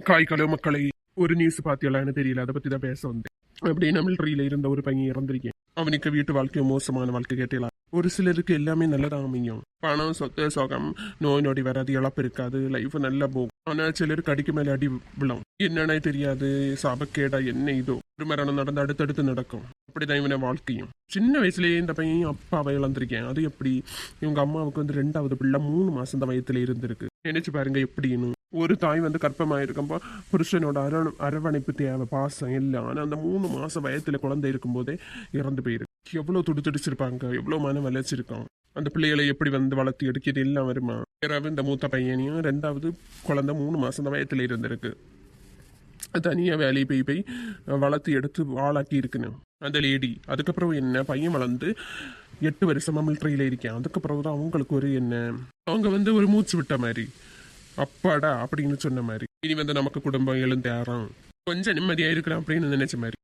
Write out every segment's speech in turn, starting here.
காய்களோ மக்களை ஒரு நியூஸ் பாத்தியலான்னு தெரியல, அதை பத்தி தான் பேச வந்தேன். அப்படியே மிலிட்டரியில இருந்த ஒரு பையன் இறந்திருக்கேன். அவனுக்கு வீட்டு வாழ்க்கை மோசமான வாழ்க்கை கேட்டலாம். ஒரு சிலருக்கு எல்லாமே நல்லதா அமையும். பணம், சொத்து, சோகம், நோய் நொடி வராது, இழப்பு இருக்காது, லைஃப் நல்லா போகும். ஆனா சிலருக்கு அடிக்கு மேல அடி விழும். என்னன்னே தெரியாது, சாபக்கேடா என்ன இதோ ஒரு மரணம் நடந்து அடுத்தடுத்து நடக்கும். அப்படிதான் இவன வாழ்க்கையும். சின்ன வயசுலயே இந்த பையன் அப்பாவை இழந்திருக்கேன். அது எப்படி? இவங்க அம்மாவுக்கு 2வது பிள்ளை 3 மாசம் தான் வயத்துல இருந்திருக்கு. நினைச்சு பாருங்க எப்படின்னு. ஒரு தாய் கர்ப்பமாயிருக்கப்போ புருஷனோட அரவணைப்பு தேவை, பாசம் எல்லாம். ஆனா அந்த 3 மாசம் வயத்துல குழந்தை இருக்கும் போதே இறந்து போயிருக்கு. எவ்வளவு துடிச்சிருப்பாங்க, எவ்வளவு மனம் வளர்ச்சிருக்கான். அந்த பிள்ளைகளை எப்படி வளர்த்து எடுக்கிறது எல்லாம் வருமா. யாராவது இந்த மூத்த பையனையும் 2வது குழந்தை 3 மாசம் தான் வயத்துல இருந்திருக்கு. தனியா வேலையை போய் வளர்த்து எடுத்து ஆளாக்கி இருக்கணும் அந்த லேடி. அதுக்கப்புறம் என்ன, பையன் வளர்ந்து 8 வருஷமா மிலிட்டரியில இருக்கேன். அதுக்கப்புறம் தான் அவங்களுக்கு ஒரு என்ன, அவங்க ஒரு மூச்சு விட்ட மாதிரி, அப்பாடா அப்படின்னு சொன்ன மாதிரி. இனி நமக்கு குடும்பம் எழுந்தாராம், கொஞ்சம் நிம்மதியா இருக்கலாம் அப்படின்னு நினைச்ச மாதிரி.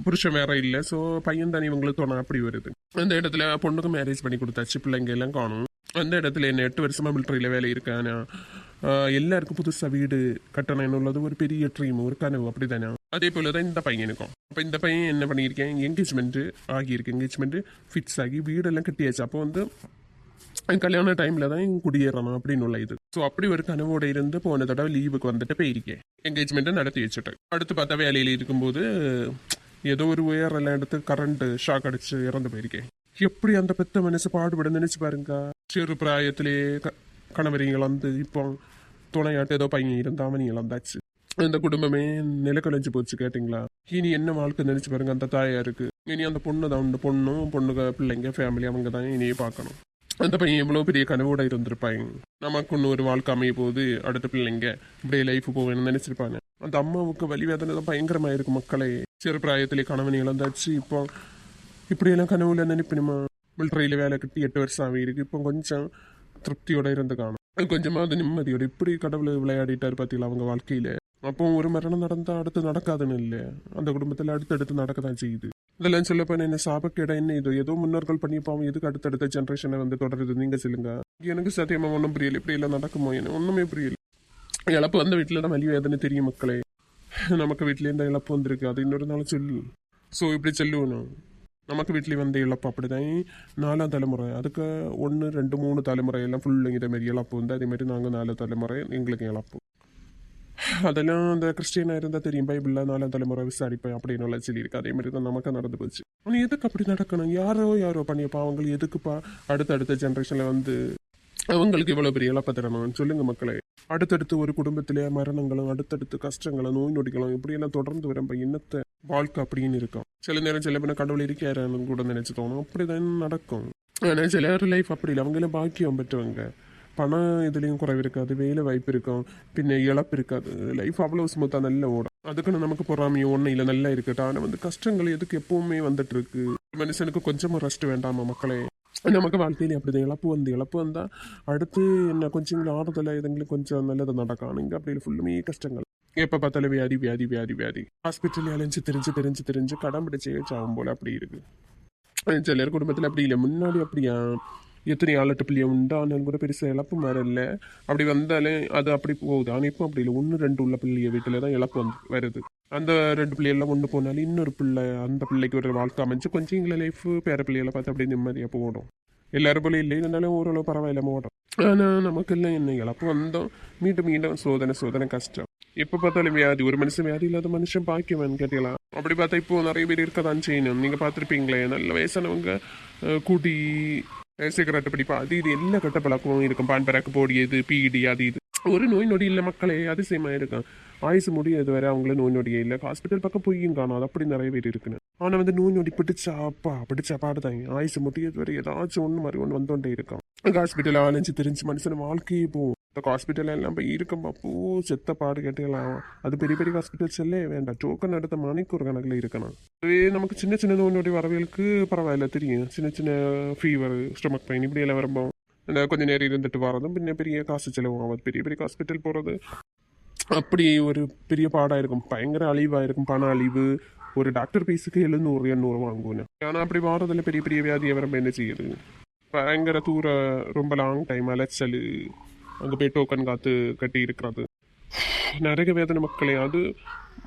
புருஷன் வேற இல்லை, ஸோ பையன் தானே இவங்களுக்கு தோணா அப்படி வருது. அந்த இடத்துல பொண்ணுக்கு மேரேஜ் பண்ணி கொடுத்தாச்சு, பிள்ளைங்க எல்லாம் காணும். அந்த இடத்துல என்ன 8 வருஷமா மிலிட்டரியில வேலை இருக்கானா, எல்லாருக்கும் புதுசா வீடு கட்டணும்னு உள்ளது ஒரு பெரிய ட்ரீம், ஒரு கனவு. அப்படித்தானே அதே போலதான் இந்த பையனுக்கும். அப்ப இந்த பையன் என்ன பண்ணியிருக்கேன், என்கேஜ்மெண்ட் ஆகியிருக்கு. என்கேஜ்மெண்ட் ஃபிக்ஸ் ஆகி வீடெல்லாம் கட்டியாச்சு. அப்போ கல்யாண டைம்ல தான் குடியேறணும் அப்படின்னு உள்ள இது. ஸோ அப்படி ஒரு கனவோட இருந்து போன தடவை லீவுக்கு வந்துட்டு போயிருக்கேன். என்கேஜ்மெண்ட்டை நடத்தி வச்சுட்டு அடுத்து பார்த்தா வேலையில இருக்கும்போது ஏதோ ஒரு உயரெல்லாம் எடுத்து கரண்ட் ஷாக் அடிச்சு இறந்து போயிருக்கேன். எப்படி அந்த பெத்த மனசு பாடுபட நினைச்சு பாருங்க. சிறு பிராயத்திலே கணவரிங்க இழந்து இப்போ துணையாட்டு ஏதோ பையன் இருந்தா அவன் இழந்தாச்சு. அந்த குடும்பமே நிலக்கலைஞ்சு போச்சு. கேட்டீங்களா? இனி என்ன வாழ்க்கை நினைச்சு பாருங்க அந்த தாயாருக்கு. இனி அந்த பொண்ணு தான், அந்த பொண்ணுங்க பிள்ளைங்க ஃபேமிலி அவங்க தான் இனியே பார்க்கணும். அந்த பையன் எவ்வளோ பெரிய கனவோட இருந்திருப்பாங்க. நமக்கு ஒன்று ஒரு வாழ்க்கை அமைய போது, அடுத்த பிள்ளைங்க இப்படியே லைஃப் போவேன்னு நினைச்சிருப்பாங்க. அந்த அம்மாவுக்கு வலி வேதனை தான் பயங்கரமா இருக்கு. மக்களை சிறு பிராயத்திலே கணவன் இழந்தாச்சு. இப்போ இப்படியெல்லாம் கனவுல நினைப்பினுமா. மிலிட்டரியில வேலை கட்டி 8 வருஷம் ஆகிருக்கு. இப்போ கொஞ்சம் திருப்தியோட இருந்து காணும், கொஞ்சமாவது நிம்மதியோட. இப்படி கடவுளை விளையாடிட்டாரு பார்த்தீங்களா அவங்க வாழ்க்கையில. அப்போ ஒரு மரணம் நடந்தா அடுத்து நடக்காதுன்னு இல்லை, அந்த குடும்பத்தில் அடுத்தடுத்து நடக்கதான் செய்யுது. இதெல்லாம் சொல்லப்போன என்ன சாபக்கேடா என்ன இது, ஏதோ முன்னோர்கள் பண்ணிப்பாங்க, எதுக்கு அடுத்தடுத்த ஜென்ரேஷனை தொடருது நீங்க சொல்லுங்க. எனக்கு சத்தியமா ஒன்றும் புரியல, இப்படி எல்லாம் நடக்குமோ என்ன ஒண்ணுமே புரியல. இழப்பு வந்த வீட்டுல தான் வலி வேதனை தெரியும் மக்களே. நமக்கு வீட்லயே இந்த இழப்பு வந்திருக்கு, அது இன்னொரு நாள் சொல்லு. ஸோ இப்படி சொல்லுவோம், நமக்கு வீட்லயே வந்த இழப்பு அப்படிதான் 4ஆம் தலைமுறை. அதுக்கு 1, 2, 3 தலைமுறை எல்லாம் ஃபுல்லு இதே மாதிரி இழப்பு அதே மாதிரி நாங்கள் 4 தலைமுறை எங்களுக்கு இழப்பு. அதெல்லாம் அந்த கிறிஸ்டியனா இருந்தா தெரியும், பைபிள்ல 4ஆம் தலைமுறை விசாரிப்பேன் அப்படின்னு சொல்லியிருக்கு. அதே மாதிரி தான் நமக்கு நடந்து போச்சு. ஆனால் எதுக்கு அப்படி நடக்கணும்? யாரோ பண்ணியப்பா அவங்களுக்கு எதுக்குப்பா அடுத்த ஜென்ரேஷன்ல அவங்களுக்கு இவ்வளவு பெரிய இழப்பை தரணும் சொல்லுங்க மக்களே. அடுத்தடுத்து ஒரு குடும்பத்திலே மரணங்களும், அடுத்தடுத்து கஷ்டங்களும், நோய் நொடிகளும் இப்படியெல்லாம் தொடர்ந்து வரப்ப என்னத்த வாழ்க்கை அப்படின்னு இருக்கும். சில நேரம் சில பேர் கடவுள் இருக்காருன்னு கூட நினைச்சு தோணும், அப்படிதான் நடக்கும். ஆனால் சில லைஃப் அப்படி இல்லை, அவங்களே பாக்கியம் பெற்றவங்க. பணம் இதுலேயும் குறைவு இருக்காது, வேலை வாய்ப்பு இருக்கும், பின்ன இழப்பு இருக்காது, லைஃப் அவ்வளோ ஸ்மூத்தாக நல்லா ஓடும். அதுக்குன்னு நமக்கு பொறாமையும் ஒன்றும் இல்லை, நல்லா இருக்கட்டும். ஆனால் கஷ்டங்கள் எதுக்கு எப்பவுமே வந்துட்டு இருக்கு. மனுஷனுக்கு கொஞ்சமும் ரெஸ்ட் வேண்டாமா மக்களே? நமக்கு வாழ்க்கையில அப்படிதான் இழப்பு வந்தா அடுத்து என்ன கொஞ்சம் ஆறுதல இதுங்களுக்கு கொஞ்சம் நல்லது நடக்கும். இங்கே அப்படி ஃபுல்லுமே கஷ்டங்கள். எப்போ பார்த்தாலும் வியாதி ஹாஸ்பிட்டல் அலைஞ்சு தெரிஞ்சு கடன் பிடிச்சே சாகும் போல அப்படி இருக்கு. சிலர் குடும்பத்தில் அப்படி இல்லை, முன்னாடி அப்படியா எத்தனை 7-8 பிள்ளைய உண்டானாலும் கூட பெருசாக இழப்பு வரல. அப்படி வந்தாலே அது அப்படி போகுது. ஆனால் இப்போ அப்படி இல்லை, 1-2 உள்ள பிள்ளைய வீட்டில் தான் இழப்பு வருது. அந்த 2 பிள்ளையெல்லாம் ஒன்று போனாலும் இன்னொரு பிள்ளை, அந்த பிள்ளைக்கு ஒரு வாழ்க்கை அமைச்சு கொஞ்சம் எங்களை லைஃப் பேர பிள்ளைகளை பார்த்து அப்படியே நிம்மதியாக போடும். எல்லாரும் போல இல்லை, இருந்தாலும் ஓரளவு பரவாயில்லாம ஓடும். ஆனால் நமக்கு எல்லாம் என்ன இழப்பு வந்தோம் மீண்டும் சோதனை கஷ்டம். எப்போ பார்த்தாலும் வியாதி. ஒரு மனுஷன் வியாதி இல்லாத மனுஷன் பாக்கியவன் கேட்டீங்களா? அப்படி பார்த்தா இப்போ நிறைய பேர் இருக்கதான் செய்யணும். நீங்கள் பார்த்துருப்பீங்களே, நல்ல வயசானவங்க கூட்டி சிகரெட்டு பிடிப்பா, அது இது எல்லா கெட்ட பழக்கமும் இருக்கும். பான் பராக்கு போடியது, பீடி, அது இது. ஒரு நோய் நொடி இல்லை மக்களே, அதிசயமா இருக்கும். ஆயுசு முடியாது வரை அவங்கள நோய் நொடியே இல்லை. ஹாஸ்பிட்டல் பக்கம் போயும் காணும், அது அப்படி நிறைய பேர் இருக்குன்னு. ஆனால் நோய் நொடி பிடிச்சா பாடுதாங்க. ஆயுசு முடியாது வரை ஏதாச்சும் ஒன்று வந்தோண்டே இருக்கும். ஹாஸ்பிட்டல் அலைஞ்சு தெரிஞ்சு மனுஷன் வாழ்க்கையே போகும். ஹாஸ்பிட்டல் எல்லாம் போய் இருக்கும்பா பூ செத்த பாடு கேட்டுக்கலாம். அது பெரிய ஹாஸ்பிட்டல்ஸ் எல்லாம் வேண்டாம், டோக்கன் எடுத்த மணிக்கூர் கணக்கில் இருக்கணும். அதுவே நமக்கு சின்ன நோய் நொடி வரவேலுக்கு பரவாயில்ல தெரியும். சின்ன ஃபீவர், ஸ்டொமக் பெயின் இப்படி எல்லாம் வரும்போது அந்த கொஞ்சம் நேரம் இருந்துட்டு வரதும் பின்ன பெரிய காசு செலவும் ஆகுது. பெரிய ஹாஸ்பிட்டல் போகிறது அப்படி ஒரு பெரிய பாடாக இருக்கும், பயங்கர அழிவாக இருக்கும். பண அழிவு. ஒரு டாக்டர் பீஸுக்கு 700-800 வாங்குவேன். ஆனால் அப்படி வாரதில் பெரிய வியாதியை வரம்ப என்ன செய்யுது? பயங்கர ரொம்ப லாங் டைம் அலைச்சல், அங்கே போய் டோக்கன் காத்து கட்டி இருக்கிறது. நரக வேதனை மக்களே. அது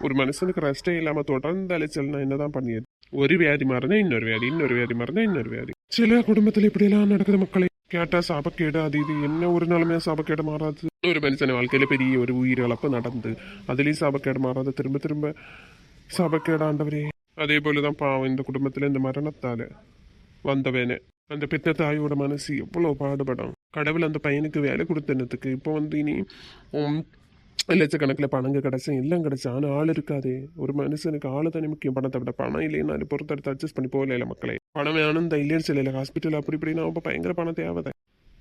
ஒரு மனுஷனுக்கு ரெஸ்டே இல்லாம தொடர்ந்து அலைச்சல்னா என்னதான் பண்ணியது? ஒரு வியாதி மாறினா இன்னொரு வியாதி, இன்னொரு வியாதி மாறினா இன்னொரு வியாதி. சில குடும்பத்துல இப்படியெல்லாம் நடக்குது மக்களே. கேட்டா சாபக்கேடு அது இது, என்ன ஒரு நாளுமே சாபக்கேடு மாறாது. ஒரு மனுஷன் வாழ்க்கையில பெரிய ஒரு உயிரிழப்பு நடந்து அதுலயும் சாபக்கேடு மாறாது, திரும்ப திரும்ப சாபக்கேடு ஆண்டவரே. அதே போலதான் பாவம் இந்த குடும்பத்துல இந்த மரணத்தால வந்தவனே. அந்த பெத்த தாயோட மனசு எவ்வளவு பாடுபடும். கடவுள் அந்த பையனுக்கு வேலை கொடுத்தனத்துக்கு இப்போ இனி லட்சக்கணக்கில் பணங்க கிடைச்சா எல்லாம் கிடைச்சா ஆனால் ஆள் இருக்காதே. ஒரு மனுஷனுக்கு ஆளு தானே முக்கியம், பணத்தை விட. பணம் இல்லைன்னா அது பொறுத்தெடுத்து அட்ஜஸ்ட் பண்ணி போகல மக்களே. பணம் வேணும் தான் இல்லைன்னு சொல்லல, ஹாஸ்பிட்டல் அப்படி இப்படின்னா அப்போ பயங்கர பணம் தேவைதான்.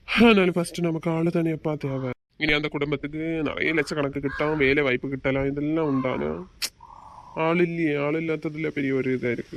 அதனால ஃபர்ஸ்ட் நமக்கு ஆளு தானே எப்பா தேவை. இனி அந்த குடும்பத்துக்கு நிறைய லட்சக்கணக்கு கிட்டாம், வேலை வாய்ப்பு கிட்டலாம், இதெல்லாம் உண்டான ஆள் இல்லையே. ஆள் இல்லாததுல பெரிய ஒரு இதாக இருக்கு.